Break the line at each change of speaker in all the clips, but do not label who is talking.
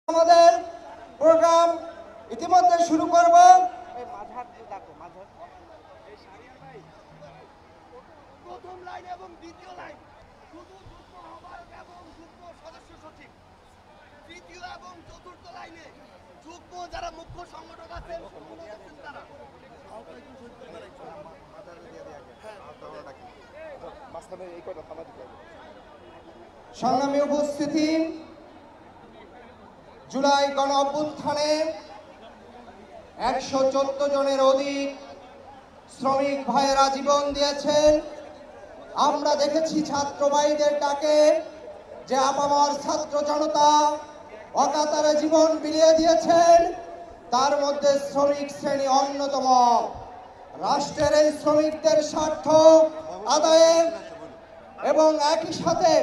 আমাদের প্রোগ্রাম ইতিমধ্যে শুরু করব।
প্রথম লাইন এবং দ্বিতীয় লাইন শুধু যুগ্ম আহ্বায়ক এবং যুগ্ম সদস্য সচিব, তৃতীয় এবং চতুর্থ লাইনে যুগ্ম যারা মুখ্য সংগঠক আছেন তারা।
সংগ্রামী উপস্থিতি, জুলাই গণ অভ্যুত্থানে 114 জনের অধিক শ্রমিক ভাইয়েরা জীবন দিয়েছেন। আমরা দেখেছি ছাত্র ভাইদের ডাকে যে আপামর ছাত্র জনতা অকাতরে জীবন বিলিয়ে দিয়েছেন, তার মধ্যে শ্রমিক শ্রেণী অন্যতম। রাষ্ট্রের এই শ্রমিকদের স্বার্থ আদায়ে এবং একই সাথে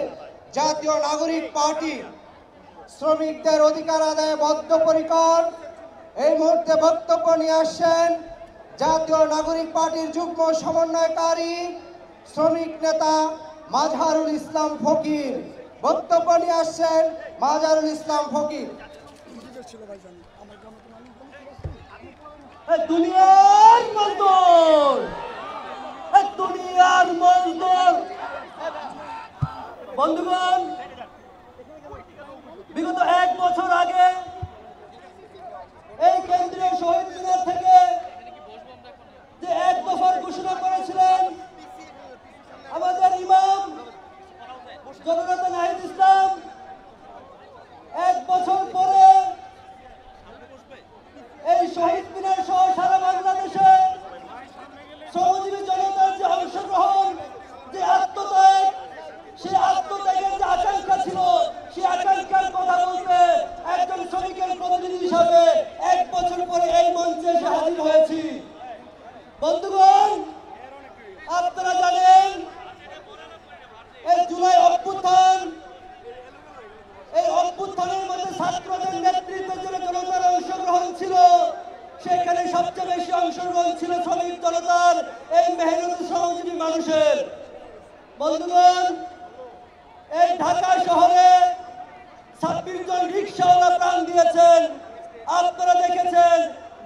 জাতীয় নাগরিক পার্টি শ্রমিকদের অধিকার আদায়ে বদ্ধপরিকর। এই মুহূর্তে বক্তব্য নিয়ে আসছেন জাতীয় নাগরিক পার্টির যুগ্ম সমন্বয়কারী শ্রমিক নেতা মাজহারুল ইসলাম ফকির। বক্তব্য নিয়ে আসছেন মাজহারুল ইসলাম ফকির।
দুনিয়ার মজদুর, দুনিয়ার মজদুর বন্ধুগণ, বিগত 1 বছর আগে এই কেন্দ্রীয় শহীদ মিনার থেকে যে 1 দফার ঘোষণা করেছিলেন আমাদের ইমাম জননেতা নাহিদ ইসলাম, 1 বছর পরে এই শহীদ মিনার সহ সারা বাংলাদেশে শ্রমজীবী জনতার যে অংশগ্রহণ, যে আত্মত্যাগ, সেই আত্মত্যাগের যে আকাঙ্ক্ষা ছিল, সেই আকাঙ্ক্ষার কথা বলতে একজন শ্রমিকের প্রতিনিধি হিসাবে 1 বছর পরে এই মঞ্চে এসে হাজির হয়েছি। বন্ধুগণ, আপনারা জানেন এই জুলাই অভ্যুত্থান, এই অভ্যুত্থানের মধ্যে ছাত্রদের নেতৃত্বের জন্য জনতার অংশগ্রহণ ছিল। সেখানে সবচেয়ে বেশি অংশগ্রহণ ছিল শ্রমিক জনতার, এই মেহনতি শ্রমজীবী মানুষের। বন্ধুগণ, এই ঢাকা শহরে 26 জন রিক্সাওয়ালা প্রাণ দিয়েছেন। আপনারা দেখেছেন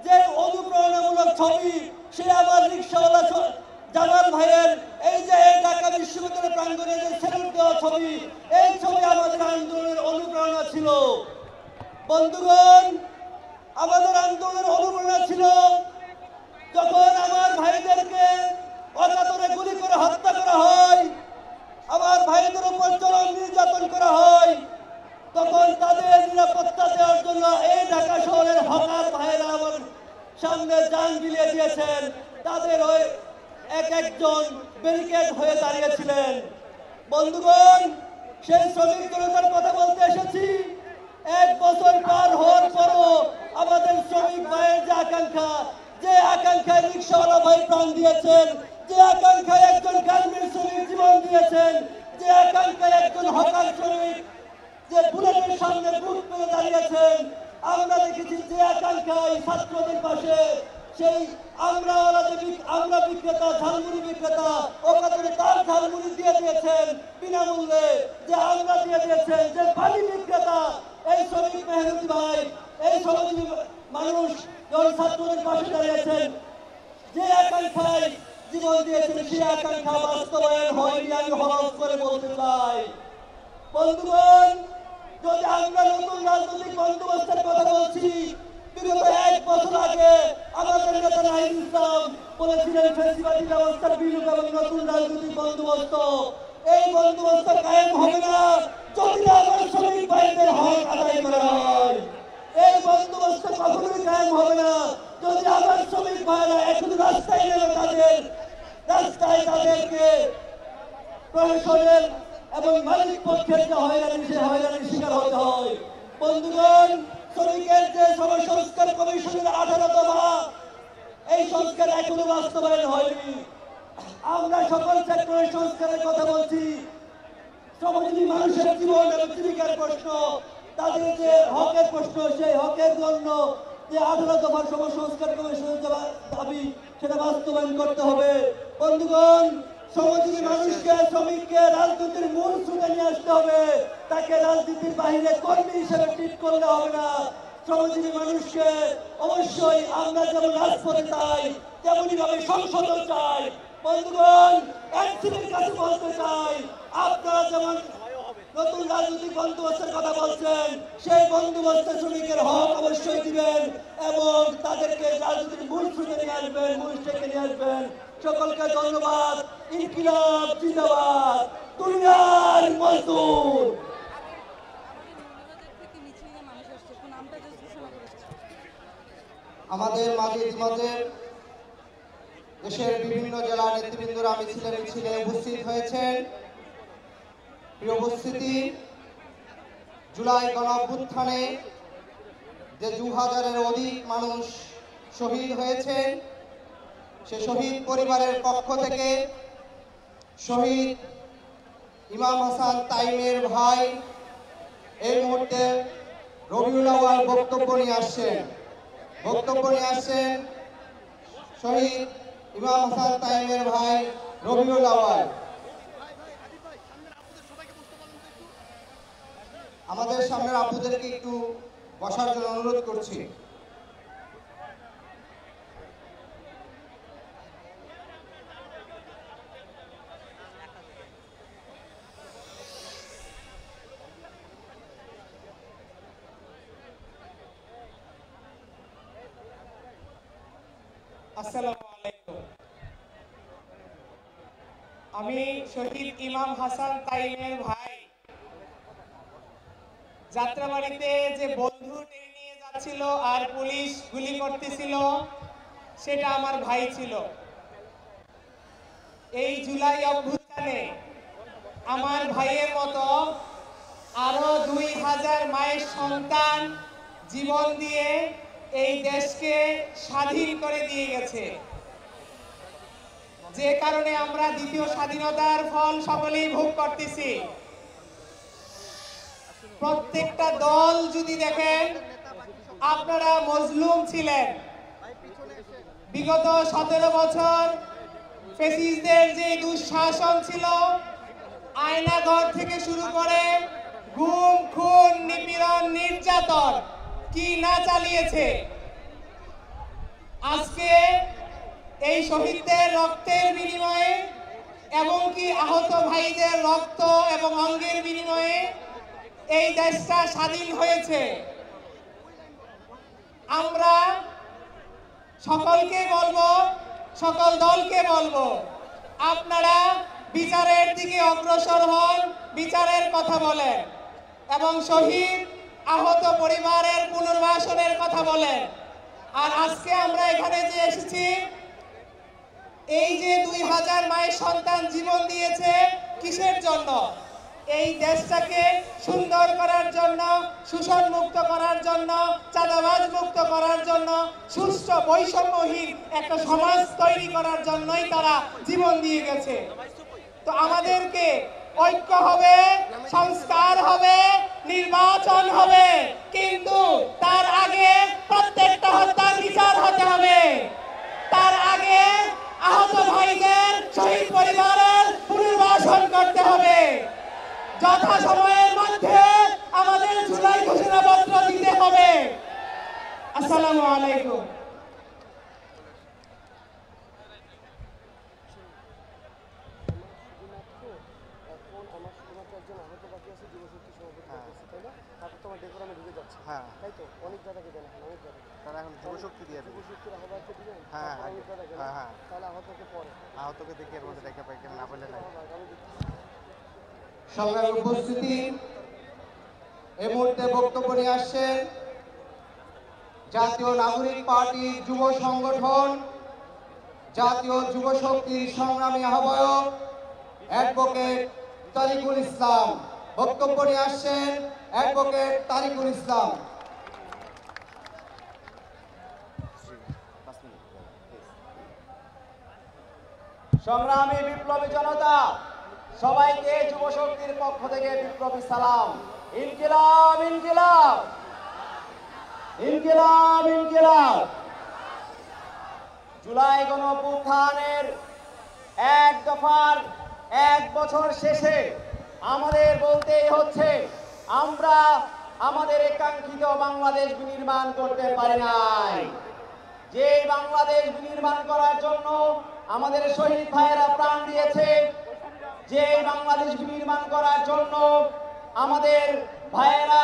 যে অনুপ্রেরণামূলক ছবি, সে আমার রিক্সাওয়ালা জামাল ভাইয়ের এই যে ঢাকা বিশ্ববিদ্যালয় প্রাঙ্গণে যে সেলুট দেওয়া ছবি, এই ছবি আমাদের আন্দোলনের অনুপ্রেরণা ছিল। বন্ধুগণ, আমাদের আন্দোলনের অনুপ্রেরণা ছিল যখন আমার ভাইদেরকে অকাতরে গুলি করে হত্যা করা হয়, আমার ভাইদের উপর চরম নির্যাতন করা হয়, তখন তাদের নিরাপত্তা দেওয়ার জন্য এই ঢাকা শহরের হকার ভাইয়েরা আমার সামনে জান বিলিয়ে দিয়েছেন। তাদের ওই একজন ব্যারিকেড হয়ে দাঁড়িয়েছিলেন। বন্ধুগণ, সেই শ্রমিক জনতার কথা বলতে এসেছি। 1 বছর পার হওয়ার পরও আমাদের শ্রমিক ভাইয়ের যে আকাঙ্ক্ষা, যে আকাঙ্ক্ষায় রিক্সাওয়ালা ভাই প্রাণ দিয়েছেন, যে আকাঙ্ক্ষায় একজন গার্মেন্টস শ্রমিক জীবন দিয়েছেন, যে আকাঙ্ক্ষায় একজন হকার শ্রমিক যে বুলেটের সামনে বুক পেতে দাঁড়িয়েছেন, আমরা দেখেছি যে আকাঙ্ক্ষায় ছাত্রদের পাশে সেই আমরা বিক্রেতা, ঝালমুড়ি বিক্রেতা অকাতরে তার ঝালমুড়ি দিয়ে দিয়েছেন বিনামূল্যে, যে আমরা দিয়ে দিয়েছেন যে পানি বিক্রেতা, এই শ্রমিক মেহনতি ভাই, এই শ্রমজীবী মানুষ যখন ছাত্রদের পাশে দাঁড়িয়েছেন, যে আকাঙ্ক্ষায় জীবন দিয়েছেন, সেই আকাঙ্ক্ষা বাস্তবায়ন হয়নি, আমি হরফ করে বলতে চাই। বন্ধুগণ, যদি আমরা নতুন রাজনৈতিক বন্দোবস্তের কথা বলছি, বিগত 1 বছর আগে আমাদের নেতা নাহিদ ইসলাম বলেছিলেন ফ্যাসিবাদী ব্যবস্থার বিলোপ এবং নতুন রাজনৈতিক বন্দোবস্ত। এই বন্দোবস্ত কায়েম হবে না যদি না আমার শ্রমিক ভাইদের হক আদায় করা হয়। এই বন্দোবস্ত কখনোই কায়েম হবে না যদি আমার শ্রমিক ভাইরা এখন রাস্তায় নেমে তাদেরকে প্রশাসনের এবং মালিক পক্ষের যে হয়রানির শিকার হতে হয়। বন্ধুগণ, শ্রমিকের যে সংস্কার কমিশনের 18 দফা, এই সংস্কার এখনো বাস্তবায়ন হয়নি। আমরা সকল সেক্টরের সংস্কারের কথা বলছি। শ্রমজীবী মানুষের জীবন এবং জীবিকার প্রশ্ন, তাদের যে হকের প্রশ্ন, সেই হকের জন্য যে 18 দফার সংস্কার কমিশনের দাবি, সেটা বাস্তবায়ন করতে হবে। বন্ধুগণ, শ্রমজীবী মানুষকে, শ্রমিককে রাজনীতির মূল স্রোতে নিয়ে আসতে হবে। তাকে রাজনীতির বাহিরে কর্মী হিসেবে ট্রিট করলে হবে না। শ্রমজীবী মানুষকে অবশ্যই আমরা যেমন রাজপথে চাই, তেমনি ভাবে সংসদও চাই। বন্ধুগণ, এনসিপির কাছে বলতে চাই, আপনারা যেমন নতুন রাজনৈতিক বন্দোবস্তের কথা বলছেন, সেই বন্দোবস্তে শ্রমিকের হক অবশ্যই দিবেন এবং তাদেরকে রাজনীতির মূল স্রোতে নিয়ে আসবেন, মূল স্টেকে নিয়ে আসবেন। সকলকে ধন্যবাদ। ইনকিলাব জিন্দাবাদ, দুনিয়ার মজদুর।
আমাদের মাঝে ইতিমধ্যে দেশের বিভিন্ন জেলার নেতৃবৃন্দরা মিছিলে উপস্থিত হয়েছেন। প্রিয় উপস্থিতি, জুলাই গণঅভ্যুত্থানে যে 2000-এর অধিক মানুষ শহীদ হয়েছেন, সে শহীদ পরিবারের পক্ষ থেকে শহীদ ইমাম হাসান তাইমের ভাই এই মুহূর্তে রবিউল আউয়াল বক্তব্য নিয়ে আসছেন। শহীদ ইমাম হাসান তাইমের ভাই রবিউল আউয়াল। আমাদের সামনের আপুদেরকে একটু বসার জন্য অনুরোধ করছি।
আসসালামু আলাইকুম। আমি শহীদ ইমাম হাসান তাইমের ভাই। যাত্রাবাড়িতে যে বন্ধু টেনে নিয়ে যাচ্ছিল আর পুলিশ গুলি করতেছিল, সেটা আমার ভাই ছিল। এই জুলাই অভ্যুত্থানে আমার ভাইয়ের মতো আরো 2000 মায়ের সন্তান জীবন দিয়ে এই দেশকে স্বাধীন করে দিয়ে গেছে। যে কারণে আমরা দ্বিতীয় স্বাধীনতার ফল সকলেই ভোগ করতেছি। প্রত্যেকটা দল যদি দেখেন, আপনারা মজলুম ছিলেন। বিগত 17 বছর ফ্যাসিস্টদের যে দুঃশাসন ছিল, আয়নাঘর থেকে শুরু করে গুম, খুন, নিপীড়ন, নির্যাতন কি না চালিয়েছে। আজকে এই শহীদদের রক্তের বিনিময়ে এবং কি আহত ভাইদের রক্ত এবং অঙ্গের বিনিময়ে এই দেশটা স্বাধীন হয়েছে। আমরা সকলকে বলবো, সকল দলকে বলবো, আপনারা বিচারের দিকে অগ্রসর হন, বিচারের কথা বলেন এবং শহীদ আহত পরিবারের পুনর্বাসনের কথা বলেন। আর আজকে আমরা এখানে যে এসেছি, এই যে 2000 মায়ের সন্তান জীবন দিয়েছে কিসের জন্য? এই দেশটাকে সুন্দর করার জন্য, শোষণ মুক্ত করার জন্য, চাঁদাবাজ মুক্ত করার জন্য, সুষ্ঠু বৈষম্যহীন একটা সমাজ তৈরি করার জন্যই তারা জীবন দিয়ে গেছে। তো আমাদেরকে ঐক্য হবে, সংস্কার হবে, নির্বাচন হবে, কিন্তু তার আগে প্রত্যেকটা হত্যার বিচার হতে হবে। তার আগে আহত ভাইদের, শহীদ পরিবারের পুনর্বাসন করতে হবে। যথাসময়ের মধ্যে আমাদের জুলাই ঘোষণাপত্র দিতে হবে। আসসালামু আলাইকুম।
হ্যাঁ, তাই তো অনেক জায়গাকে দেন, অনেক জায়গায় তারা এখন যুবশক্তি দিয়ে দেবে, যুবশক্তির আহ্বানকে দিবেন। হ্যাঁ হ্যাঁ, তাহলে আহতকে পরে, আহতকে দেখে এর মধ্যে দেখা পাই, কেন না বললে না।
সংগ্রামী উপস্থিতি, এই মুহূর্তে বক্তব্য নিয়ে আসছেন জাতীয় নাগরিক পার্টি যুব সংগঠন, জাতীয় যুব শক্তির সংগ্রামী আহ্বায়ক অ্যাডভোকেট তারিকুল ইসলাম। বক্তব্য নিয়ে আসছেন অ্যাডভোকেট তারিকুল ইসলাম।
সংগ্রামী বিপ্লবী জনতা, সবাইকে যুব শক্তির পক্ষ থেকে বিপ্লবী সালাম। ইনকিলাব ইনকিলাব ইনকিলাব ইনকিলাব। জুলাই গণঅভ্যুত্থানের এক দফার 1 বছর শেষে আমাদের বলতেই হচ্ছে আমরা আমাদের কাঙ্ক্ষিত বাংলাদেশ বিনির্মাণ করতে পারি নাই। যে বাংলাদেশ বিনির্মাণ করার জন্য আমাদের শহীদ ভাইয়েরা প্রাণ দিয়েছে, যে বাংলাদেশ বিনির্মাণ করার জন্য আমাদের ভাইয়েরা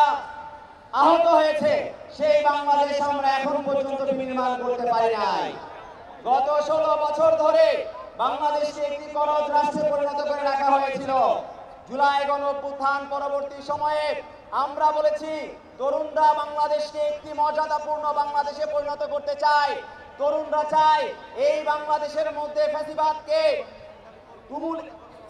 আহত হয়েছে, সেই বাংলাদেশ আমরা এখন পর্যন্ত বিনির্মাণ করতে পারি নাই। গত 16 বছর ধরে বাংলাদেশকে একটি করজ রাষ্ট্রে পরিণত করে রাখা হয়েছিল। জুলাই গণঅভ্যুত্থান পরবর্তী সময়ে আমরা বলেছি তরুণরা বাংলাদেশকে একটি মর্যাদাপূর্ণ বাংলাদেশে পরিণত করতে চায়। তরুণরা চায় এই বাংলাদেশের মধ্যে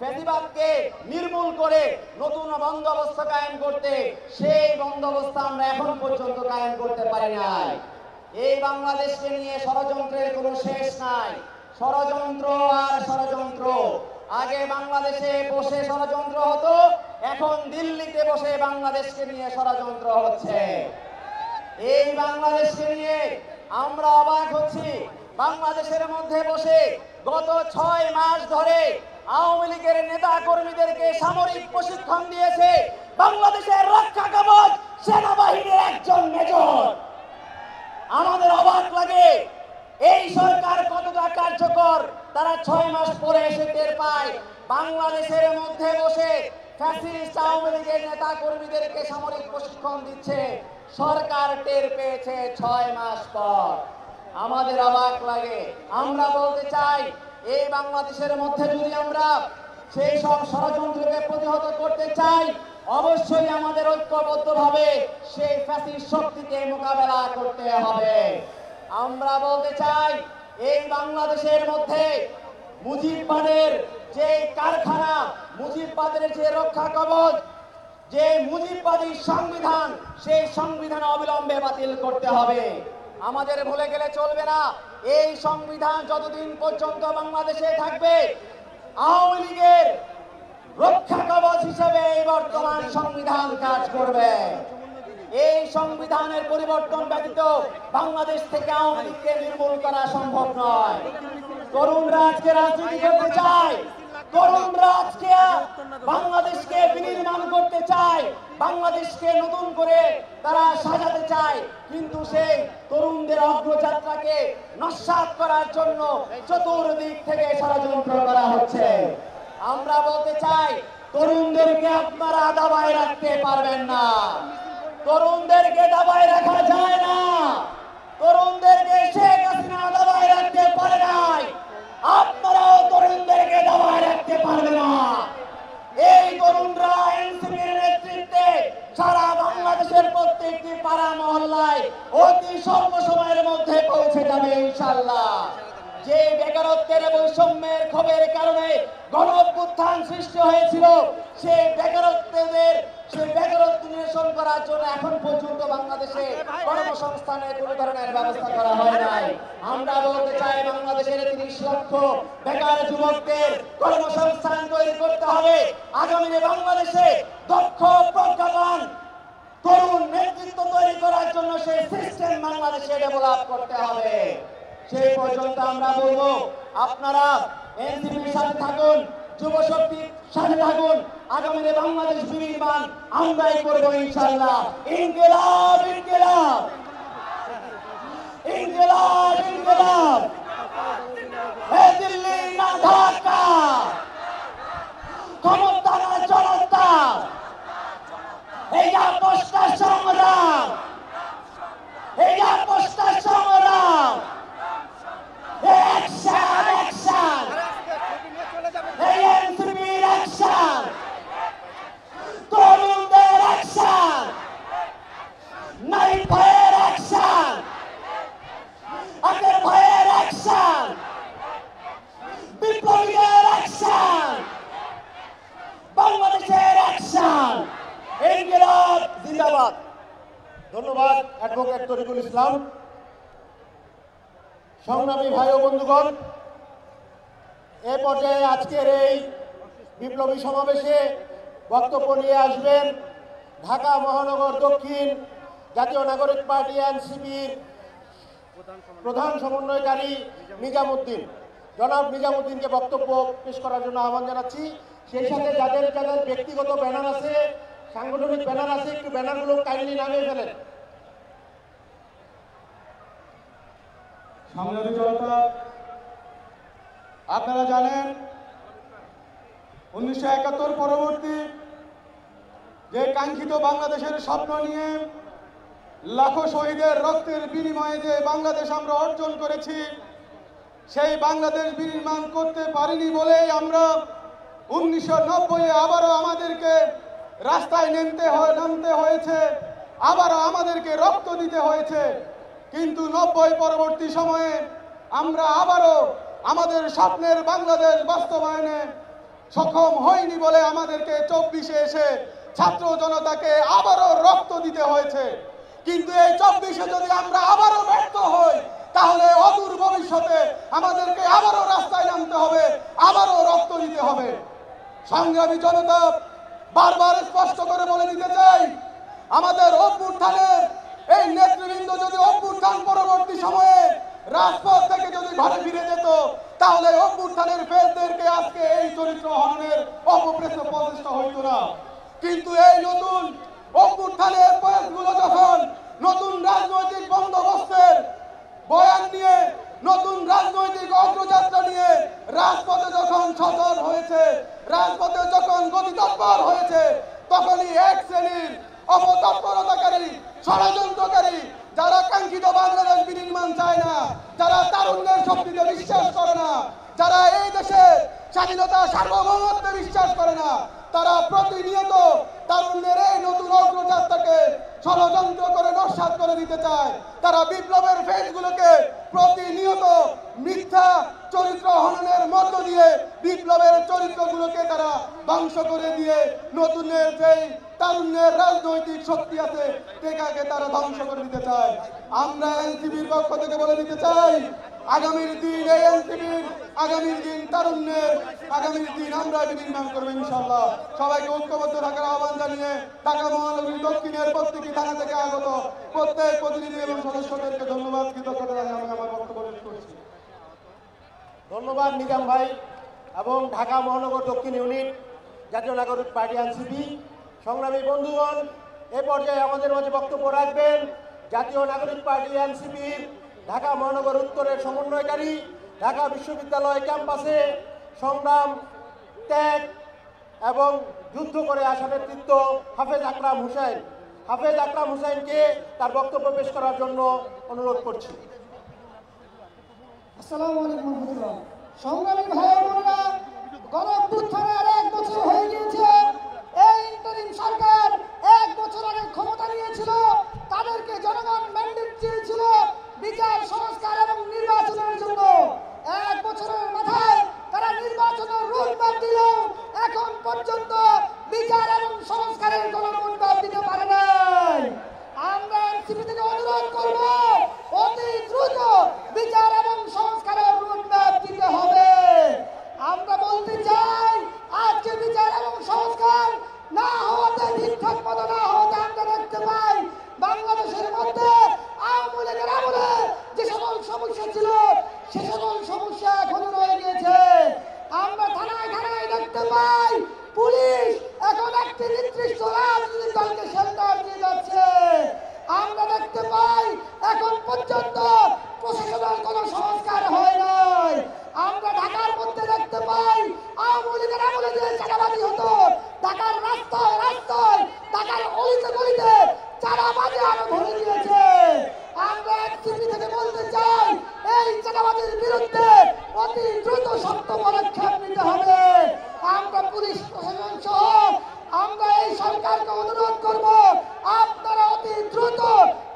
ফ্যাসিবাদকে নির্মূল করে নতুন বন্দোবস্ত কায়েম করতে। সেই বন্দোবস্ত আমরা এখন পর্যন্ত কায়েম করতে পারি নাই। এই বাংলাদেশকে নিয়ে ষড়যন্ত্রের কোনো শেষ নাই। ষড়যন্ত্র আর ষড়যন্ত্র। আগে বাংলাদেশে বসে ষড়যন্ত্র হতো, এখন দিল্লিতে বসে বাংলাদেশকে নিয়ে ষড়যন্ত্র হচ্ছে। এই বাংলাদেশকে নিয়ে আমরা অবাক হচ্ছি। বাংলাদেশের মধ্যে বসে গত 6 মাস ধরে আওয়ামী লীগের নেতা কর্মীদেরকে সামরিক প্রশিক্ষণ দিয়েছে বাংলাদেশের রক্ষা কবচ সেনাবাহিনীর একজন মেজর। আমাদের অবাক লাগে এই সরকার কতটা কার্যকর, তারা 6 মাস পরে এসে টের পায়। বাংলাদেশের মধ্যে বসে ফ্যাসিস্ট আওয়ামী লীগের নেতা কর্মীদেরকে সামরিক প্রশিক্ষণ দিচ্ছে, সরকার টের পেয়েছে 6 মাস পর। আমাদের অবাক লাগে। আমরা বলতে চাই এই বাংলাদেশের মধ্যে যদি আমরা সেই সব ষড়যন্ত্রকে প্রতিহত করতে চাই, অবশ্যই আমাদের ঐক্যবদ্ধভাবে সেই ফ্যাসিস্ট শক্তিকে মোকাবেলা করতে হবে। আমরা বলতে চাই এই বাংলাদেশের মধ্যে মুজিববাদের যে কারখানা, মুজিববাদের যে রক্ষা কবচ, যে মুজিববাদী সংবিধান, সেই সংবিধান অবিলম্বে বাতিল করতে হবে। আমাদের ভুলে গেলে চলবে না, এই সংবিধান যতদিন পর্যন্ত বাংলাদেশে থাকবে আওয়ামী লীগের রক্ষা কবচ হিসেবে এই বর্তমান সংবিধান কাজ করবে। এই সংবিধানের পরিবর্তন ব্যতীত বাংলাদেশ থেকে আওয়ামী লীগকে নির্মূল করা সম্ভব নয়। তরুণরা আজকে রাজনীতি করতে চায়, তরুণরা আজকে বাংলাদেশকে বিনির্মাণ করতে চায়, বাংলাদেশকে নতুন করে তারা সাজাতে চায়, কিন্তু সেই তরুণদের অগ্রযাত্রাকে নস্যাৎ করার জন্য চতুর্দিক থেকে ষড়যন্ত্র করা হচ্ছে। আমরা বলতে চাই তরুণদেরকে আপনারা দাবায় রাখতে পারবেন না, তরুণদেরকে দাবায় রাখা যায় না। তরুণদেরকে শেখ হাসিনা দাবায় রাখতে পারে নাই, আপনারাও তরুণদেরকে দাবায় রাখতে পারবে না। এই তরুণরা এনসিপির নেতৃত্বে সারা বাংলাদেশের প্রত্যেকটি পাড়া মহল্লায় অতি স্বল্প সময়ের মধ্যে পৌঁছে যাবে ইনশাআল্লাহ। যে বেকারত্বের বৈষম্যের ক্ষোভের কারণে গণঅভ্যুত্থান সৃষ্টি হয়েছিল, সেই বেকারত্ব নিরসন করার জন্য এখন পর্যন্ত বাংলাদেশে কর্মসংস্থানের কোনো ধরনের ব্যবস্থা করা হয় নাই। আমরা বলতে চাই বাংলাদেশের 30 লক্ষ বেকার যুবকদের কর্মসংস্থান তৈরি করতে হবে। আগামী বাংলাদেশে দক্ষ প্রজ্ঞাবান তরুণ নেতৃত্ব তৈরি করার জন্য সেই সিস্টেম বাংলাদেশে ডেভেলপ করতে হবে। সেই পর্যন্ত আমরা বলবো আপনারা এনসিপির সাথে থাকুন, যুব শক্তির সাথে থাকুন। আগামী বাংলাদেশ বিনির্মাণ আমরাই করবো ইনশাআল্লাহ। ইনকিলাব ইনকিলাব ইনকিলাব ইনকিলাব, হে দিল্লি না ঢাকা, ক্ষমতা না জনতা, এই আপোষটা সংগ্রাম, এই আপোষটা সংগ্রাম। Action, action! এনসিপির অ্যাকশন, তরুণদের অ্যাকশন, নারী ভাইয়ের অ্যাকশন, আগের ভাইয়ের অ্যাকশন, বিপ্লবীদের অ্যাকশন, বাংলাদেশের অ্যাকশন। ইনকিলাব জিন্দাবাদ।
ধন্যবাদ অ্যাডভোকেট তরিকুল ইসলাম। সংগ্রামী ভাই ও বন্ধুগণ, এ পর্যায়ে আজকের এই বিপ্লবী সমাবেশে বক্তব্য নিয়ে আসবেন ঢাকা মহানগর দক্ষিণ জাতীয় নাগরিক পার্টি এনসিপির প্রধান সমন্বয়কারী নিজামুদ্দিন। জনাব নিজামুদ্দিনকে বক্তব্য পেশ করার জন্য আহ্বান জানাচ্ছি। সেই সাথে যাদের যাদের ব্যক্তিগত ব্যানার আছে, সাংগঠনিক ব্যানার আছে, একটু ব্যানারগুলো কাইন্ডলি নামিয়ে ফেলেন।
সংগ্রামী জনতা, আপনারা জানেন 1971 পরবর্তী যে কাঙ্ক্ষিত বাংলাদেশের স্বপ্ন নিয়ে লাখো শহীদের রক্তের বিনিময়ে যে বাংলাদেশ আমরা অর্জন করেছি, সেই বাংলাদেশ বিনির্মাণ করতে পারিনি বলেই আমরা 1990-এ আবারও আমাদেরকে রাস্তায় নামতে হয়েছে, আবারও আমাদেরকে রক্ত দিতে হয়েছে। কিন্তু 90 পরবর্তী সময়ে আমরা আবারও আমাদের স্বপ্নের বাংলাদেশ বাস্তবায়নে সক্ষম হয়নি বলে আমাদেরকে 24-এ এসে ছাত্র জনতাকে আবারও রক্ত দিতে হয়েছে। কিন্তু এই 24-এ যদি আমরা আবারও ব্যর্থ হই, তাহলে অদূর ভবিষ্যতে আমাদেরকে আবারও রাস্তায় নামতে হবে, আবারও রক্ত দিতে হবে। সংগ্রামী জনতা, বারবার স্পষ্ট করে বলে দিতে চাই, আমাদের অভ্যুত্থানের এই নেতৃবৃন্দ যদি অভ্যুত্থান পরবর্তী সময়ে রাজপথ থেকে যদি ঘরে ফিরে যেত, তাহলে অভ্যুত্থানের ফেরদেরকে আজকে এই চরিত্র হরণের অপপ্রচেষ্টা হইত না। কিন্তু এই নতুন অভ্যুত্থানের প্রয়াসগুলো যখন নতুন রাজনৈতিক বন্দোবস্তের বয়ান নিয়ে, নতুন রাজনৈতিক অগ্রযাত্রা নিয়ে রাজপথে যখন সচল হয়েছে, রাজপথে যখন গতিতৎপর হয়েছে, তখনই এক শ্রেণীর অপতৎপরতাকারী, ষড়যন্ত্রকারী, যারা কাঙ্ক্ষিত বাংলাদেশ বিনির্মাণ চায় না, যারা তারুণ্যের শক্তিতে বিশ্বাস করে না, যারা এই দেশে স্বাধীনতা সার্বভৌমত্বে বিশ্বাস করে না, তারা প্রতিনিয়ত তারুণ্যের এই নতুন অগ্রযাত্রাকে ষড়যন্ত্র করে নস্যাৎ করে দিতে চায়। তারা বিপ্লবের ফেজগুলোকে প্রতিনিয়ত মিথ্যা চরিত্র হননের মধ্য দিয়ে বিপ্লবের চরিত্রগুলোকে তারা ধ্বংস করে দিয়ে নতুনের যেই তারুণ্যের রাজনৈতিক শক্তি আছে সেটাকে তারা ধ্বংস করে দিতে চায়। আমরা এনসিপির পক্ষ থেকে বলে দিতে চাই, আগামীর দিন এই এনসিপির, আগামীর দিন তারুণ্যের, আগামীর দিন আমরা বিনির্মাণ করবো ইনশাআল্লাহ। সবাইকে ঐক্যবদ্ধ থাকার আহ্বান জানিয়ে ঢাকা মহানগরী দক্ষিণের প্রত্যেকটি থানা থেকে আগত প্রত্যেক প্রতিনিধি এবং সদস্যদেরকে ধন্যবাদ, কৃতজ্ঞতা জানিয়ে আমি আমার বক্তব্য শেষ করছি।
ধন্যবাদ নিজাম ভাই এবং ঢাকা মহানগর দক্ষিণ ইউনিট জাতীয় নাগরিক পার্টি এনসিপি। সংগ্রামী বন্ধুগণ, এ পর্যায়ে আমাদের মাঝে বক্তব্য রাখবেন জাতীয় নাগরিক পার্টি এনসিপির ঢাকা মহানগর উত্তরের সমন্বয়কারী, ঢাকা বিশ্ববিদ্যালয় ক্যাম্পাসে সংগ্রাম, ত্যাগ এবং যুদ্ধ করে আসা নেতৃত্ব হাফেজ আকরাম হুসাইন। হাফেজ আকরাম হুসাইনকে তার বক্তব্য পেশ করার জন্য অনুরোধ করছি।
আসসালামু আলাইকুম রহমতুল্লাহ। সংগ্রামী ভাই বোনেরা, গণঅভ্যুত্থানের 1 বছর হয়ে গিয়েছে। এই ইন্টারিম সরকার 1 বছর আগে ক্ষমতা নিয়েছিল, তাদেরকে জনগণ ম্যান্ডেট দিয়েছিল বিচার, সংস্কার এবং নির্বাচনের জন্য। 1 বছরের মাথায় তারা নির্বাচনের রোডম্যাপ দিল, এখন পর্যন্ত বিচার এবং সংস্কারের কোনো রোডম্যাপ দিতে পারে নাই। আমরা এনসিপি থেকে অনুরোধ করব, অতি দ্রুত বিচার এবং সংস্কারের রোডম্যাপ দিতে হবে। আমরা বলতে চাই, আজকে বিচার এবং সংস্কার না হওয়াতে, ঠিকঠাক মতো না হওয়াতে আমরা দেখতে পাই বাংলাদেশের মধ্যে আওয়ামী লীগের আমলে যে সকল সমস্যা ছিল সে সকল সমস্যা এখনো রয়ে গিয়েছে। আমরা থানায় থানায় দেখতে পাই পুলিশ এখন একটি নির্দিষ্ট রাজনৈতিক দলকে শেল্টার দিয়ে যাচ্ছে। আমরা দেখতে পাই এখন পর্যন্ত প্রশাসনের কোনো সংস্কার হয় নাই। আমরা ঢাকার মধ্যে দেখতে পাই আওয়ামী লীগের আমলে যে চাঁদাবাজি হতো, ঢাকার রাস্তায় রাস্তায়, ঢাকার অলিতে গলিতে চাঁদাবাজি আরো ভরে দিয়েছে। আমরা এনসিপি থেকে বলতে চাই, এই চাঁদাবাজির বিরুদ্ধে অতি দ্রুত শক্ত পদক্ষেপ নিতে হবে। আমরা পুলিশ প্রশাসন সহ আমরা এই সরকারকে অনুরোধ করব, আপনারা অতি দ্রুত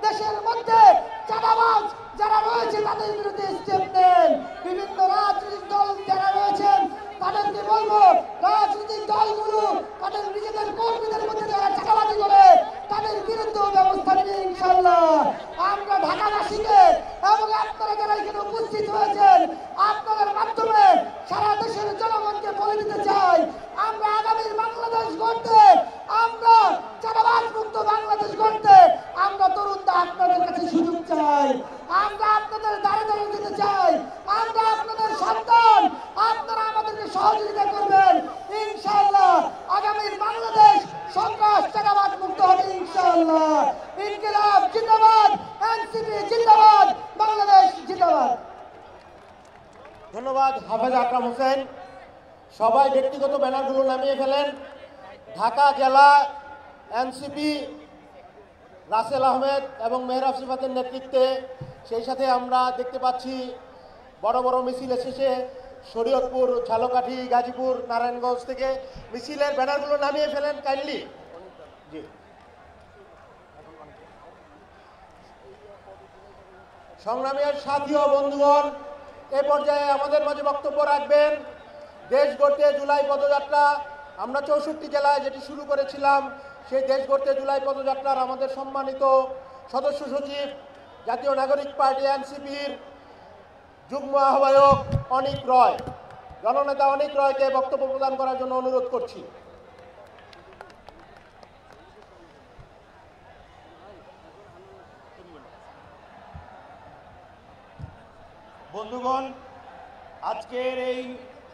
দেশের মধ্যে চাঁদাবাজ যারা রয়েছে তাদের বিরুদ্ধে স্টেপ নেন। বিভিন্ন রাজনৈতিক দল যারা রয়েছেন তাদেরকে বলবো, রাজনৈতিক দলগুলো তাদের নিজেদের কর্মীদের মধ্যে যারা চাঁদাবাজি করে তাদের বিরুদ্ধে ব্যবস্থা নেবে ইনশাআল্লাহ। আমরা ঢাকাবাসীকে এবং আপনারা যারা এখানে উপস্থিত হয়েছেন, আপনাদের মাধ্যমে সারা দেশের জনগণকে বলে দিতে চাই, আমরা আগামীর বাংলাদেশ গড়তে, আমরা চাঁদাবাজ মুক্ত বাংলাদেশ গড়তে আমরা তরুণরা আপনাদের কাছে সুযোগ চাই। চাই, আমরা আপনাদের দাঁড়ে দাঁড়িয়ে দিতে চাই, আমরা আপনাদের সন্তান, আপনারা আমাদেরকে সহযোগিতা করবেন। ইনশাআল্লাহ আগামীর বাংলাদেশ সন্ত্রাস চাঁদাবাদ মুক্ত হবে ইনশাআল্লাহ। ইনকিলাব জিন্দাবাদ, এনসিপি জিন্দাবাদ, বাংলাদেশ জিন্দাবাদ।
ধন্যবাদ হাফেজ আকরাম হোসেন। সবাই ব্যক্তিগত ব্যানারগুলো নামিয়ে ফেলেন। ঢাকা জেলা এনসিপি রাসেল আহমেদ এবং মেহরাব সিফাতের নেতৃত্বে, সেই সাথে আমরা দেখতে পাচ্ছি বড় বড় মিছিল এসেছে শরীয়তপুর, ঝালকাঠি, গাজীপুর, নারায়ণগঞ্জ থেকে। মিছিলের ব্যানারগুলো নামিয়ে ফেলেন কাইন্ডলি। জি, সংগ্রামী সাথী ও বন্ধুগণ, এ পর্যায়ে আমাদের মাঝে বক্তব্য রাখবেন দেশ গড়তে জুলাই পদযাত্রা। আমরা 64 জেলায় যেটি শুরু করেছিলাম, সেই দেশ গড়তে জুলাই পদযাত্রার আমাদের সম্মানিত সদস্য সচিব, জাতীয় নাগরিক পার্টি এনসিপির যুগ্ম আহ্বায়ক অনিক রয়, জননেতা অনিক রয়কে বক্তব্য প্রদান করার জন্য অনুরোধ করছি।
বন্ধুগণ, আজকের এই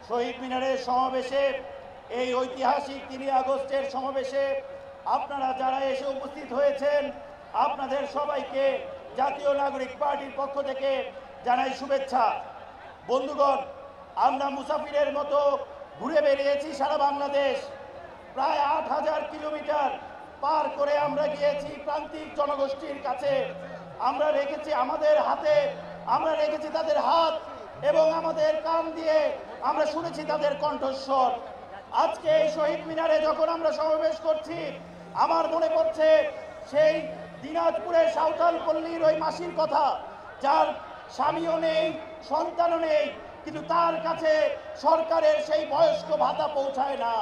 শহীদ মিনারের সমাবেশে, এই ঐতিহাসিক 3 আগস্টের সমাবেশে আপনারা যারা এসে উপস্থিত হয়েছেন, আপনাদের সবাইকে জাতীয় নাগরিক পার্টির পক্ষ থেকে জানাই শুভেচ্ছা। বন্ধুগণ, আমরা মুসাফিরের মতো ঘুরে বেরিয়েছি সারা বাংলাদেশ। প্রায় 8000 কিলোমিটার পার করে আমরা গিয়েছি প্রান্তিক জনগোষ্ঠীর কাছে। আমরা রেখেছি আমাদের হাতে, আমরা রেখেছি তাদের হাত, এবং আমাদের কান দিয়ে আমরা শুনেছি তাদের কণ্ঠস্বর। আজকে এই শহীদ মিনারে যখন আমরা সমাবেশ করছি, আমার মনে পড়ছে সেই দিনাজপুরের সাঁওতাল পল্লীর ওই মাসির কথা, যার স্বামীও নেই, সন্তানও নেই, কিন্তু তার কাছে সরকারের সেই বয়স্ক ভাতা পৌঁছায় না।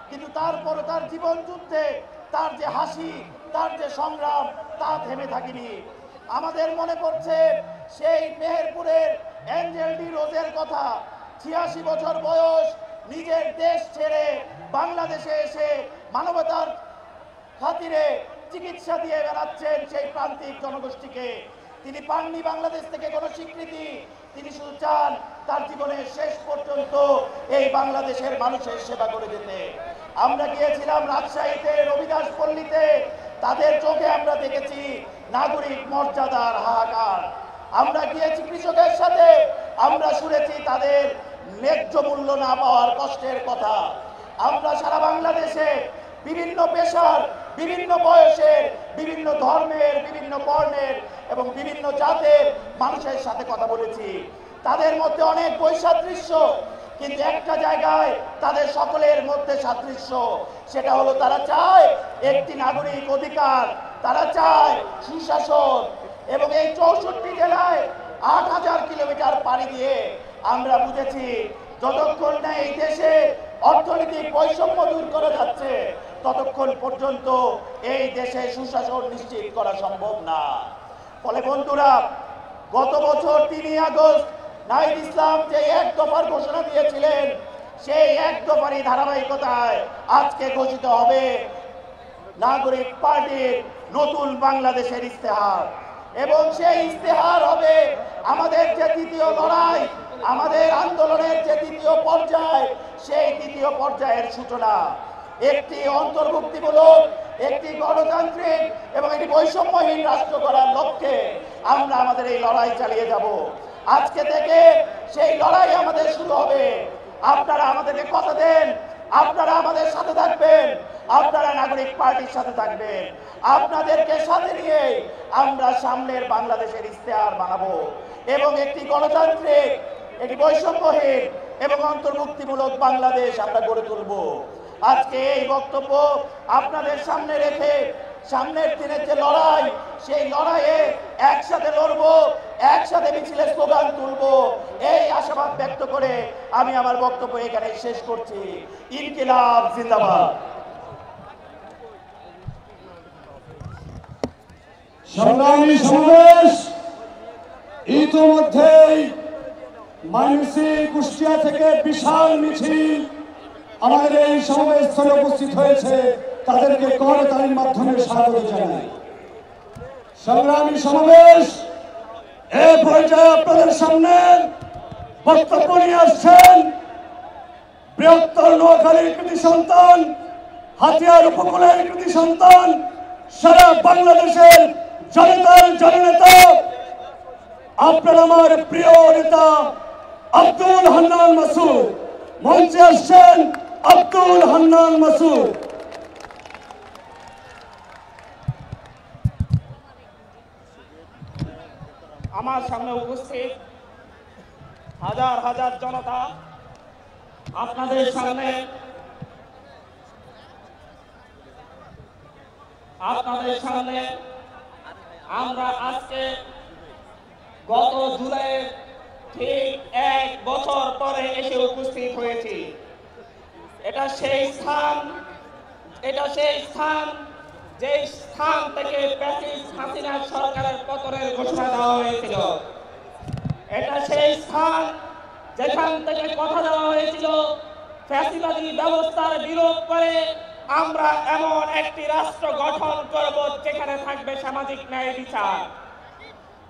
কিন্তু তারপর তার জীবন যুদ্ধে তার যে হাসি, তার যে সংগ্রাম, তা থেমে থাকেনি। আমাদের মনে পড়ছে সেই মেহেরপুরের অ্যাঞ্জেল ডি রোজের কথা। 86 বছর বয়স, নিজের দেশ ছেড়ে বাংলাদেশে এসে মানবতার খাতিরে চিকিৎসা দিয়ে বেড়াচ্ছেন সেই প্রান্তিক জনগোষ্ঠীকে। তিনি পাননি বাংলাদেশ থেকে কোনো স্বীকৃতি, তিনি শুধু চান তার জীবনের শেষ পর্যন্ত এই বাংলাদেশের মানুষের সেবা করে যেতে। আমরা গিয়েছিলাম রাজশাহীতে, রবিদাস পল্লীতে, তাদের চোখে আমরা দেখেছি নাগরিক মর্যাদার হাহাকার। আমরা গিয়েছি কৃষকের সাথে, আমরা শুনেছি তাদের ন্যায্য মূল্য না পাওয়ার কষ্টের কথা। আমরা সারা বাংলাদেশে বিভিন্ন পেশার, বিভিন্ন বয়সের, বিভিন্ন ধর্মের, বিভিন্ন বর্ণের এবং বিভিন্ন জাতের মানুষের সাথে কথা বলেছি। তাদের মধ্যে অনেক বৈসাদৃশ্য, কিন্তু একটা জায়গায় তাদের সকলের মধ্যে সাদৃশ্য, সেটা হলো তারা চায় একটি নাগরিক অধিকার, তারা চায় সুশাসন। এবং এই 64 জেলায় 8000 কিলোমিটার পাড়ি দিয়ে আমরা বুঝেছি, যতক্ষণ না এই দেশে অর্থনৈতিক বৈষম্য দূর করা যাচ্ছে, ততক্ষণ পর্যন্ত এই দেশে সুশাসন নিশ্চিত করা সম্ভব না। ফলে বন্ধুরা, গত বছর 3 আগস্ট নাহিদ ইসলাম যে 1 দফার ঘোষণা দিয়েছিলেন, সেই 1 দফারই ধারাবাহিকতায় আজকে ঘোষিত হবে নাগরিক পার্টির নতুন বাংলাদেশের ইস্তেহার। এবং সেই ইস্তেহার হবে আমাদের যে দ্বিতীয় লড়াই, আমাদের আন্দোলনের যে দ্বিতীয় পর্যায়, সেই দ্বিতীয় পর্যায়ের সূচনা। একটি অন্তর্ভুক্তিমূলক, একটি গণতান্ত্রিক এবং একটি বৈষম্যহীন রাষ্ট্র করার লক্ষ্যে আমরা আমাদের এই লড়াই চালিয়ে যাব। আজকে থেকে সেই লড়াই আমাদের শুরু হবে। আপনারা আমাদেরকে কথা দেন, আপনারা আমাদের সাথে থাকবেন, আপনারা নাগরিক পার্টির সাথে থাকবেন। আপনাদেরকে সাথে নিয়ে আমরা সামনের বাংলাদেশের ইস্তেহার বানাবো এবং একটি গণতান্ত্রিক, একটি বৈষম্যহীন এবং অন্তর্ভুক্তিমূলক বাংলাদেশ আমরা গড়ে তুলব। আজকে এই বক্তব্য আপনাদের সামনে রেখে সামনের দিনের যে লড়াই, সেই লড়াইয়ে একসাথে লড়বো, একসাথে মিছিলের স্লোগান তুলবো, এই আশাবাদ ব্যক্ত করে আমি আমার বক্তব্য এখানে শেষ করছি। ইনকিলাব জিন্দাবাদ।
সংগ্রামী সমাবেশ ইতিমধ্যেই মাইনসি কুষ্টিয়া থেকে বিশাল মিছিল আমাদের এই সমাবেশ স্থলে উপস্থিত হয়েছে। তাদেরকে করতালির মাধ্যমে স্বাগত জানাই। সংগ্রামী সমাবেশ
এই পর্যায়ে আপনাদের সামনে বক্তব্য নিয়ে আসছেন বৃহত্তর নোয়াখালীর কৃতি সন্তান, হাতিয়ার উপকূলের কৃতি সন্তান, সারা বাংলাদেশের জনতার জননেতা, আপনার আমার প্রিয় নেতা আব্দুল হান্নান মাসুদ। মঞ্চে আসছেন আব্দুল হান্নান মাসুদ।
আমার সামনে উপস্থিত হাজার হাজার জনতা, আপনাদের সামনে আমরা আজকে গত জুলাইয়ের ঠিক 1 বছর পরে এসে উপস্থিত হয়েছি। এটা সেই স্থান যে স্থান থেকে প্যাসিস্ট হাসিনা সরকারের পতনের ঘোষণা দেওয়া হয়েছিল। এটা সেই স্থান যেখান থেকে কথা দেওয়া হয়েছিল ফ্যাসিবাদী ব্যবস্থার বিরোধ করে আমরা এমন একটি রাষ্ট্র গঠন করব যেখানে থাকবে সামাজিক ন্যায় বিচার,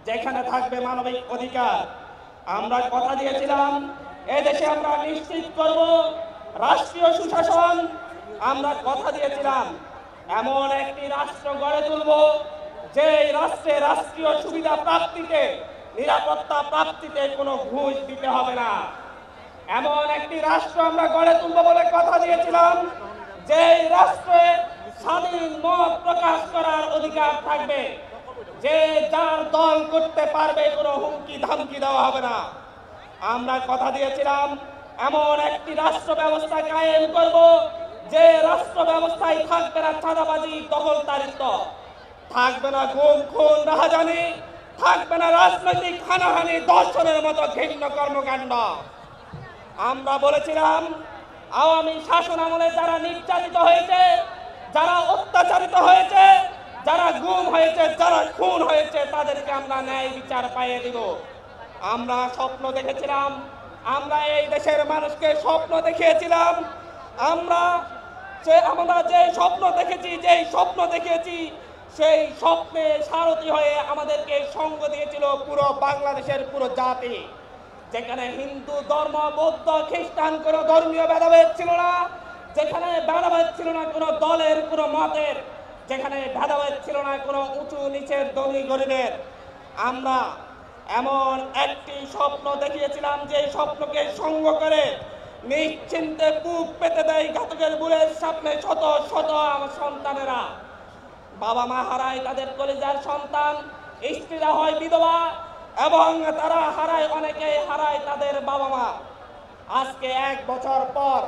যেখানে থাকবে মানবিক অধিকার। আমরা কথা দিয়েছিলাম এদেশে আমরা নিশ্চিত করব রাষ্ট্রীয় সুশাসন। আমরা কথা দিয়েছিলাম এমন একটি রাষ্ট্র গড়ে তুলব যে রাষ্ট্রে রাষ্ট্রীয় সুবিধা প্রাপ্তিতে, নিরাপত্তা প্রাপ্তিতে কোনো ঘুষ দিতে হবে না। এমন একটি রাষ্ট্র আমরা গড়ে তুলব বলে কথা দিয়েছিলাম যে রাষ্ট্রে স্বাধীন মত প্রকাশ করার অধিকার থাকবে, যে যার দল করতে পারবে, কোনো হুমকি ধামকি দেওয়া হবে না। আমরা কথা দিয়েছিলাম এমন একটি রাষ্ট্র ব্যবস্থা কায়েম করব যে রাষ্ট্র ব্যবস্থায় থাকবে না চাঁদাবাজি, দখলদারিত্ব, থাকবে না গুম খুন রাহাজানি, থাকবে না রাজনৈতিক হানাহানি, দর্শনের মতো ঘৃণ্য কর্মকাণ্ড। আমরা বলেছিলাম আওয়ামী শাসন আমলে যারা নির্যাতিত হয়েছে, যারা অত্যাচারিত হয়েছে, যারা গুম হয়েছে, যারা খুন হয়েছে, তাদেরকে আমরা ন্যায় বিচার পাইয়ে দিব। আমরা স্বপ্ন দেখেছিলাম, আমরা এই দেশের মানুষকে স্বপ্ন দেখিয়েছিলাম, আমরা যে স্বপ্ন দেখেছি সেই স্বপ্নে সারথি হয়ে আমাদেরকে সঙ্গ দিয়েছিল পুরো বাংলাদেশের পুরো জাতি, যেখানে হিন্দু ধর্ম, বৌদ্ধ, খ্রিস্টান কোনো ধর্মীয় ভেদাভেদ ছিল না, যেখানে ভেদাভেদ ছিল না কোনো দলের, কোনো মতের, যেখানে ভেদাভেদ ছিল না কোনো উঁচু নিচের, ধনী গরিবের। আমরা এমন একটি স্বপ্ন দেখিয়েছিলাম যে স্বপ্নকে সঙ্গ করে নিশ্চিন্তে বুক পেতে দেয় ঘাতকের বুলের সামনে শত শত সন্তানেরা। বাবা মা হারায় তাদের কলিজার সন্তান, স্ত্রীরা হয় বিধবা, এবং তারা হারায়, অনেকে হারায় তাদের বাবা মা। আজকে 1 বছর পর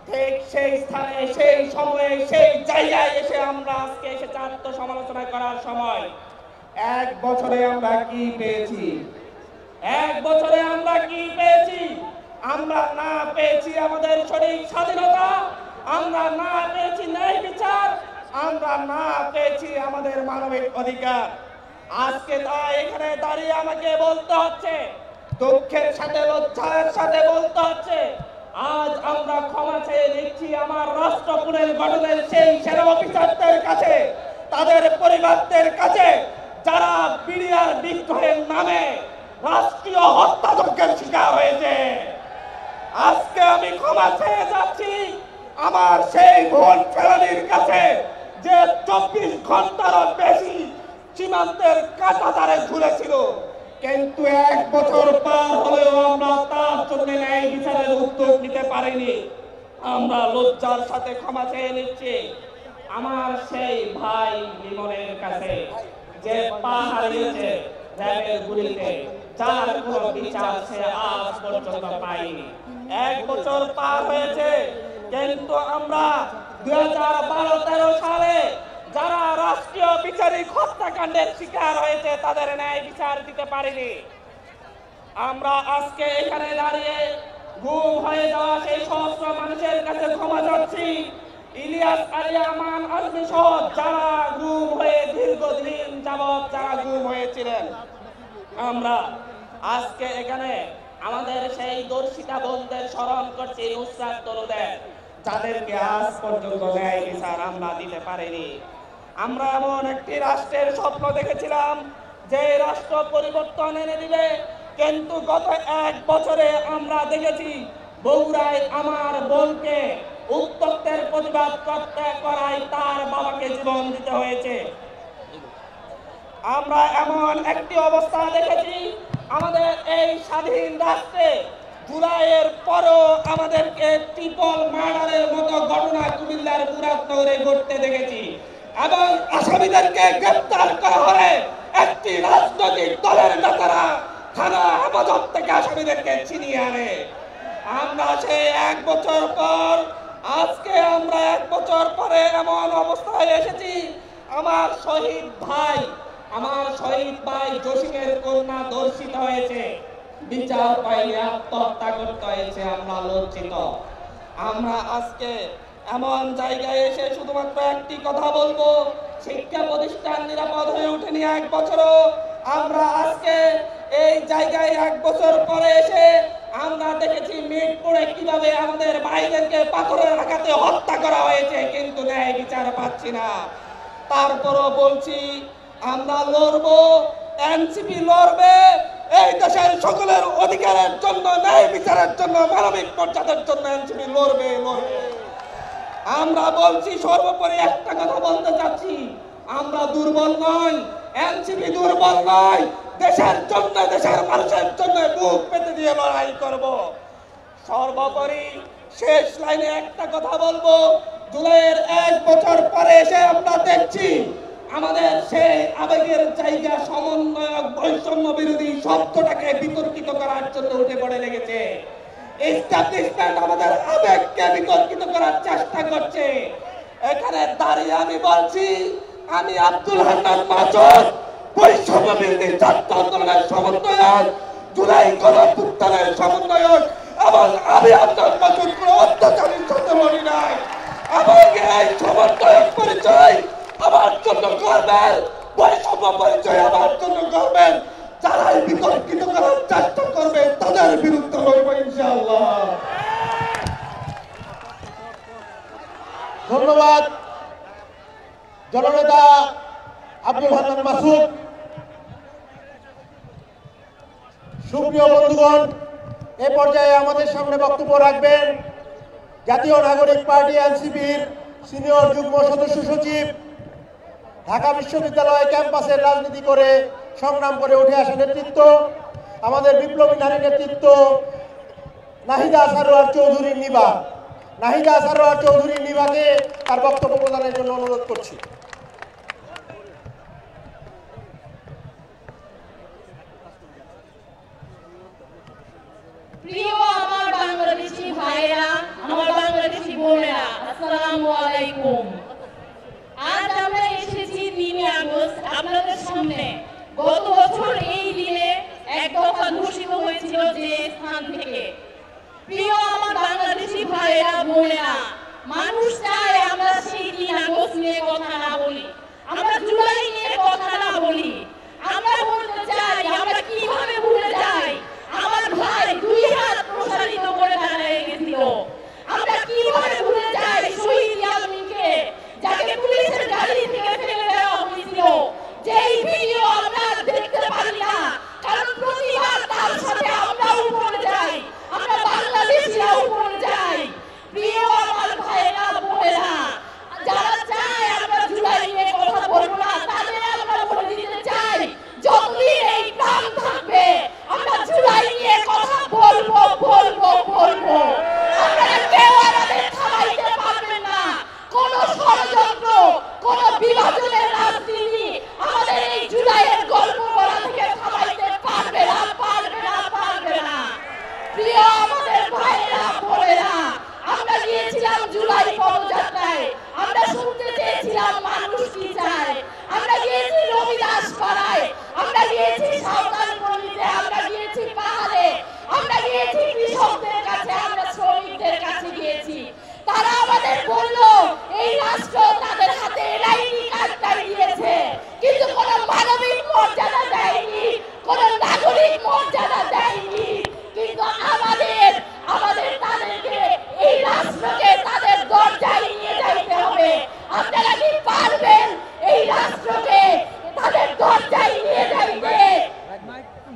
ঠিক সেই স্থানে, সেই সময়ে, সেই জায়গায় এসে আমরা আজকে এসেছি আত্মসমালোচনা করার সময়। 1 বছরে আমরা কি পেয়েছি? 1 বছরে আমরা কি পেয়েছি? আমরা না পেয়েছি আমাদের সঠিক স্বাধীনতা, আমরা না পেয়েছি ন্যায় বিচার, আমরা না পেয়েছি আমাদের মানবিক অধিকার। আজকে তাই এখানে দাঁড়িয়ে আমাকে বলতে হচ্ছে, দুঃখের সাথে লজ্জার সাথে বলতে হচ্ছে, আজ আমরা ক্ষমা চেয়ে নিচ্ছি আমার রাষ্ট্র পুনর্গঠনের সেই সেনা অফিসারদের কাছে, তাদের পরিবারদের কাছে যারা বিডিআর বিদ্রোহের নামে রাষ্ট্রীয় হত্যাযজ্ঞের শিকার হয়েছে। আজকে আমি ক্ষমা চেয়ে যাচ্ছি আমার সেই বোন ফেরানির কাছে, যে 24 ঘন্টারও বেশি সীমান্তের কাঁটাতারে ঝুলেছিল, কিন্তু 1 বছর পার হলেও আমরা তার জন্য ন্যায় বিচারের উদ্যোগ নিতে পারিনি। আমরা লজ্জার সাথে ক্ষমা চেয়ে নিচ্ছি আমার সেই ভাই লিমনের কাছে, যে পা হারিয়েছে র্যাবের গুলিতে, যার কোনো বিচার সে আজ পর্যন্ত পায়নি। 1 বছর পার হয়েছে, কিন্তু আমরা 2012-13 সালে যারা রাষ্ট্রীয় বিচারিক হত্যাকাণ্ডের শিকার হয়েছে তাদের ন্যায় বিচার দিতে পারিনি। আমরা আজকে এখানে দাঁড়িয়ে গুম হয়ে যাওয়া সেই সহস্র মানুষের কাছে ক্ষমা চাচ্ছি। ইলিয়াস, আলিয়া, আমান, আজমি সহ যারা গুম হয়ে দীর্ঘদিন যাবৎ যারা গুম হয়েছিলেন, আমরা আজকে এখানে আমাদের সেই দর্শিতা বোনদের স্মরণ করছি, নুসরাত তরুদের, যাদেরকে আজ পর্যন্ত ন্যায় বিচার আমরা দিতে পারিনি। আমরা এমন একটি রাষ্ট্রের স্বপ্ন দেখেছিলাম
যে রাষ্ট্র পরিবর্তন এনে দিবে, কিন্তু গত 1 বছরে আমরা দেখেছি বগুড়ায় আমার বোনকে উত্তপ্তের প্রতিবাদ করতে করায় তার বাবাকে জীবন দিতে হয়েছে। আমরা এমন একটি অবস্থা দেখেছি আমাদের এই স্বাধীন রাষ্ট্রে জুলাইয়ের পরও আমাদেরকে ট্রিপল মার্ডারের মতো ঘটনা কুমিল্লার মুরাদনগরে ঘটতে দেখেছি এবং আসামিদেরকে গ্রেপ্তার করা হলে একটি রাজনৈতিক দলের নেতারা থানা হেফাজত থেকে আসামিদেরকে ছিনিয়ে আনে। আমরা সেই 1 বছর পর আজকে আমরা 1 বছর পরে এমন অবস্থায় এসেছি, আমার শহীদ ভাই জসিমের কন্যা ধর্ষিত হয়েছে, বিচার পাইনি, আত্মহত্যা করতে হয়েছে। আমরা লজ্জিত। আমরা আজকে এমন জায়গায় এসে শুধুমাত্র একটি কথা বলবো, শিক্ষা প্রতিষ্ঠান নিরাপদ হয়ে ওঠেনি 1 বছরও। আমরা আজকে এই জায়গায় 1 বছর পরে এসে আমরা দেখেছি মিরপুরে কিভাবে আমাদের ভাইদেরকে পাথরের আঘাতে হত্যা করা হয়েছে, কিন্তু ন্যায় বিচার পাচ্ছি না। তারপরও বলছি আমরা লড়বো, এনসিপি লড়বে এই দেশের সকলের অধিকারের জন্য, ন্যায় বিচারের জন্য, মানবিক মর্যাদার জন্য এনসিপি লড়বে। আমরা বলছি সর্বোপরি একটা কথা বলতে চাচ্ছি, আমরা দুর্বল নই, এনসিপি দুর্বল নয়। দেশের জন্য, দেশের মানুষের জন্য বুক পেতে দিয়ে লড়াই করব। সর্বোপরি শেষ লাইনে একটা কথা বলবো, জুলাইয়ের 1 বছর পরে এসে আমরা দেখছি আমাদের সেই আবেগের জায়গা সমন্বয়ক বৈষম্য বিরোধী শব্দটাকে বিতর্কিত করার জন্য উঠে পড়ে লেগেছে। এস্টাবলিশমেন্ট আমাদের আবেগকে বিতর্কিত করার চেষ্টা করছে। এখানে দাঁড়িয়ে আমি বলছি, আমি আব্দুল হান্নান মাসুদ, বৈষম্য বিরোধী ছাত্র আন্দোলনের সমন্বয়ক, জুলাই গণঅভ্যুত্থানের সমন্বয়ক, এবং আমি আপনার মাসুদ কোনো অত্যাচারের সাথে লড়ি নাই। এবং এই সমন্বয়ক পরিচয় আমার জন্য গর্বের, বৈষম্য পরিচয় আমার জন্য গর্বের। যারাই বিতর্কিত করার চেষ্টা করবে তাদের বিরুদ্ধে লড়ব ইনশাআল্লাহ।
ধন্যবাদ জননেতা আব্দুল হান্নান মাসুদ। সুপ্রিয় বন্ধুগণ, এ পর্যায়ে আমাদের সামনে বক্তব্য রাখবেন জাতীয় নাগরিক পার্টি এনসিপির সিনিয়র যুগ্ম সদস্য সচিব, ঢাকা বিশ্ববিদ্যালয় ক্যাম্পাসের রাজনীতি করে সংগ্রাম করে উঠে আসা নেতৃত্ব, আমাদের বিপ্লবী নারী নেতৃত্ব নাহিদা সারোয়ার চৌধুরী নিভা। নাহিদা সারোয়ার চৌধুরী নিভাকে তার বক্তব্য প্রদানের জন্য অনুরোধ করছি।
প্রিয় আমার বাংলাদেশি ভাইরা, আমার বাংলাদেশি বোনেরা, আসসালামু আলাইকুম। আজ আমরা এসেছি 3 আগস্ট আপনাদের সামনে। গত বছর এই দিনে এক দফা ঘোষিত হয়েছিল যে স্থান থেকে। প্রিয় আমার বাংলাদেশি ভাইরা, বোনেরা, মানুষ চায় আমরা সেই 3 আগস্ট নিয়ে কথা না বলি, আমরা জুলাই নিয়ে কথা না বলি। আমরা বলতে চাই আমরা কিভাবে ভুলে যাই আমার ভাই 2 হাত প্রসারিত করে দাঁড়িয়ে গেছিল। আমরা কিভাবে ভুলে যাই শহীদ ইয়ামিনকে, যাকে পুলিশের গাড়ি থেকে ফেলে দেওয়া হয়েছিল, যেই ভিডিও আমরা দেখতে পারি না, কারণ প্রতিবার তার সাথে আমরাও পড়ে যাই, আমরা বাংলাদেশিরাও পড়ে যাই। প্রিয় আমার ভাইরা, বোনেরা, যারা চায় আমরা জুলাই নিয়ে কথা বলবো না, তাদের আমরা বলে দিতে চাই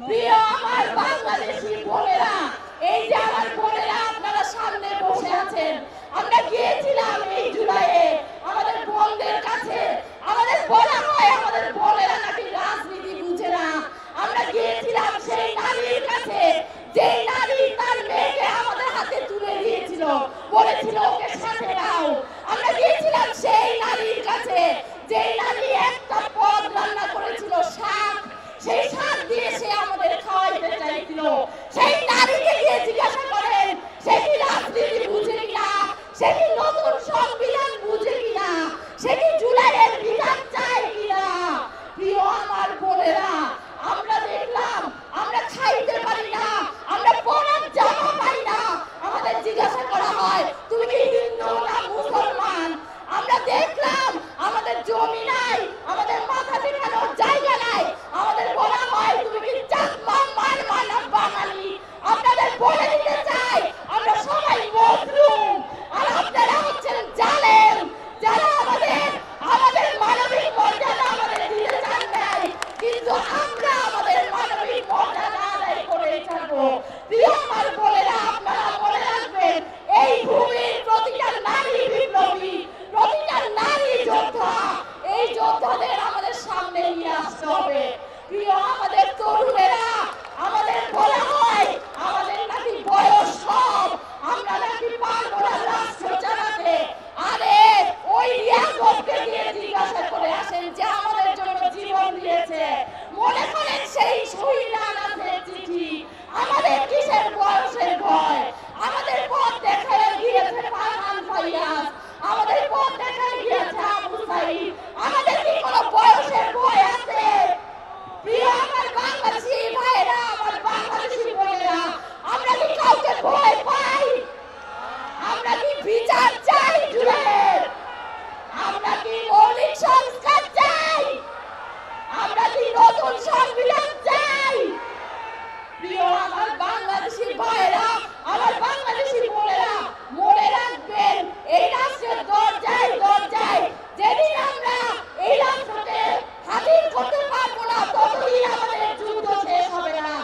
প্রিয় আমার বাংলাদেশি বোনেরা, এই যে আমার বোনেরা আপনারা সামনে বসে আছেন, আমরা গিয়েছিলাম এই জুলাইয়ে আমাদের বোনদের কাছে। আমাদের বলা হয় আমাদের বোনেরা নাকি রাজনীতি বুঝে না। আমরা গিয়েছিলাম সেই নারীর কাছে, যে নারী তার মেয়েকে আমাদের হাতে তুলে দিয়েছিল, বলেছিল ওকে সাথে নাও। আমরা গিয়েছিলাম সেই নারীর কাছে, যে নারী একটা পদ রান্না করেছিল শাক, সেই শাক দিয়ে সে আমাদের খাওয়াইতে চাইছিল। সেই নারীকে গিয়ে জিজ্ঞাসা করেন সে কি রাজনীতি বুঝে কিনা, সে কি নতুন সংবিধান বুঝে কিনা, সে কি জুলাইয়ের বিধান চায় কিনা। প্রিয় আমার বোনেরা, আমরা দেখলাম আমরা খাইতে পারি না, আমরা পরার জামা পাই না। আমাদের জিজ্ঞাসা করা হয় তুমি কি হিন্দু না মুসলমান। আমরা দেখলাম আমাদের জমি নাই, আমাদের মাথা ঠেকানোর জায়গা নাই। আমাদের বলা হয় তুমি কি চাকমা মারমা না বাঙালি। আপনাদের বলে দিতে চাই আমরা সবাই মজলুম, আর আপনারা হচ্ছেন জালেম, যারা আমাদের মানবিক মর্যাদা আমাদের দিতে চান নাই, কিন্তু আমরা আমাদের মানবিক মর্যাদা আদায় করে ছাড়বো। প্রিয় আমার বোনেরা, আপনারা মনে রাখবেন এই ভূমির প্রতিটা নারী বিপ্লবী, প্রতিটা নারী যোদ্ধা। এই যোদ্ধাদের আমাদের সামনে নিয়ে আসতে হবে। প্রিয় আমাদের তরুণেরা, আমাদের বলা হয় আমাদের নাকি বয়স কম, আমরা নাকি পারবো না রাষ্ট্র চালাতে। আরে ওই রিয়াজকে দিয়ে জিজ্ঞাসা করে আসেন যে আমাদের জন্য জীবন দিয়েছে, মনে করেন সেই শহীদান আছে চিঠি। আমাদের কিসের বয়সের ভয়? আমাদের পথ দেখায় গিয়েছে ফারহান ফাইয়াজ, আমাদের পথ দেখায় গিয়েছে আবু সাঈদ। আমাদের কি কোনো বয়সের ভয় আছে? প্রিয় আমার বাংলাদেশি ভাইরা, আমার বাংলাদেশি বোনেরা, আমরা কি কাউকে ভয় পাই? আমরা কি বিচার চাই জুলাইয়ের? আমরা কি মৌলিক সংস্কার চাই? আমরা কি নতুন সংবিধান চাই? প্রিয় আমার বাংলাদেশি ভাইরা, আমার বাংলাদেশি বোনেরা, মনে রাখবেন এই রাষ্ট্রের দরজায় দরজায় যেদিন আমরা এই রাষ্ট্রকে হাজির করতে পারবো না, ততদিন আমাদের যুদ্ধ শেষ হবে না।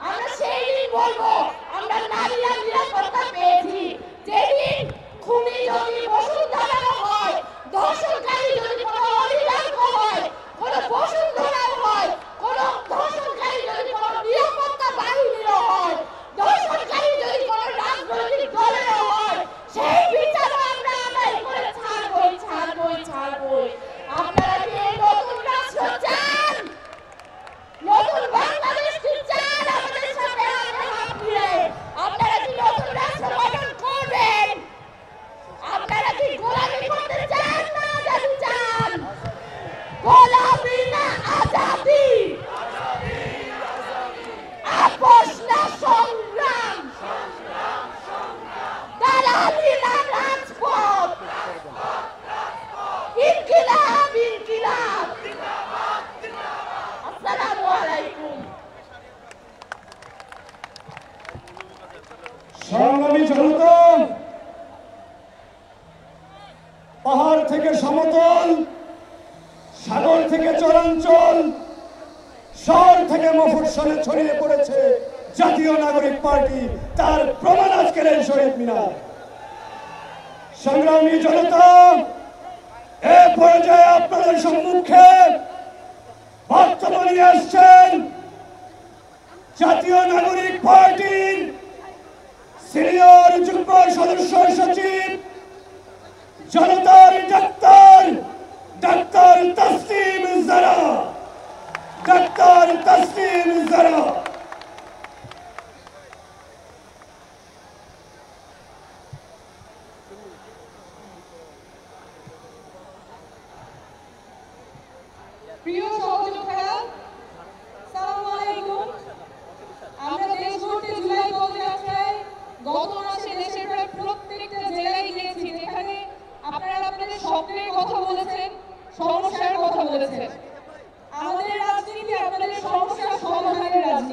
আমরা সেই দিন বলবো আমরা নারীরা নিরাপত্তা পেয়েছি। যেদিন খুনি যদি বসুন্ধরা হয়, ধর্ষণকারী যদি কোনো অনিরাপদ হয়, কোনো বসুন্ধরা হয়, কোনো ধর্ষণকারী যদি কোনো নিরাপত্তা বাহিনীর হয়, ধর্ষণকারী যদি কোনো রাজনৈতিক দলের হয়, সেই বিচারও আমরা আদায় করে ছাড়বই ছাড়বই ছাড়বই। আপনারা কি এই নতুন রাষ্ট্র চান? নতুন বাংলাদেশ কি চান? আমাদের সাথে হাতে হাত মিলে আপনারা কি নতুন রাষ্ট্র গঠন করবেন? আপনারা কি গোলামি করতে চান না আজাদি চান? গোলামি না আজাদি, আপোষ না সংগ্রাম, দালালি না রাজপথ, ইনকিলাব ইনকিলাব। আসসালামু আলাইকুম।
সংগ্রামী জনতা, পাহাড় থেকে সমতল, সাগর থেকে চরাঞ্চল, শহর থেকে মফস্বলে ছড়িয়ে পড়েছে জাতীয় নাগরিক পার্টি। তার প্রমাণ আজকের এই শহীদ মিনার। সংগ্রামী জনতা, এ পর্যায়ে আপনাদের সম্মুখে বক্তব্য নিয়ে আসছেন জাতীয় নাগরিক পার্টির সিনিয়র যুগ্ম সদস্য সচিব জনতার ডাক্তার ডাক্তার তসলিম জারা। ডাক্তার তসলিম জারা।
প্রিয় সহযোদ্ধারা, আসসালামু আলাইকুম। আমরা দেশ গড়তে জুলাই পদযাত্রায় গত মাসে দেশের প্রায় প্রত্যেকটা জেলায় গিয়েছি, যেখানে আপনারা আপনাদের স্বপ্নের কথা বলেছেন, সমস্যার কথা বলেছেন। আমাদের রাজনীতি আপনাদের সমস্যার সমাধানের রাজনীতি।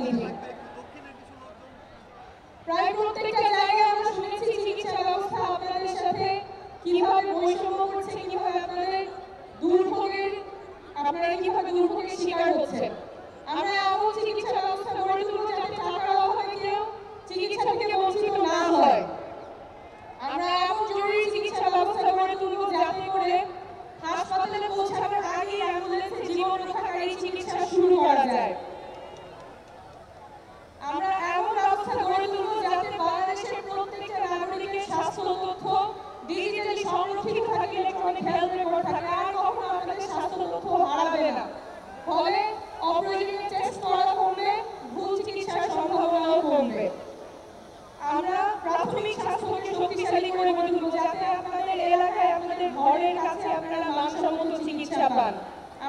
ঘরের কাছে আপনারা মানসম্মত চিকিৎসা পান।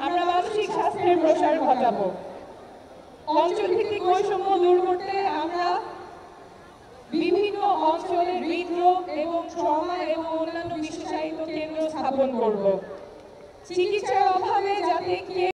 আমরা মানসিক স্বাস্থ্যের প্রসার ঘটাবো। অঞ্চলভিত্তিক বৈষম্য দূর করতে আমরা বিভিন্ন অঞ্চলে হৃদরোগ এবং ট্রমা এবং অন্যান্য বিশেষায়িত কেন্দ্র স্থাপন করব। চিকিৎসার অভাবে যাতে কেউ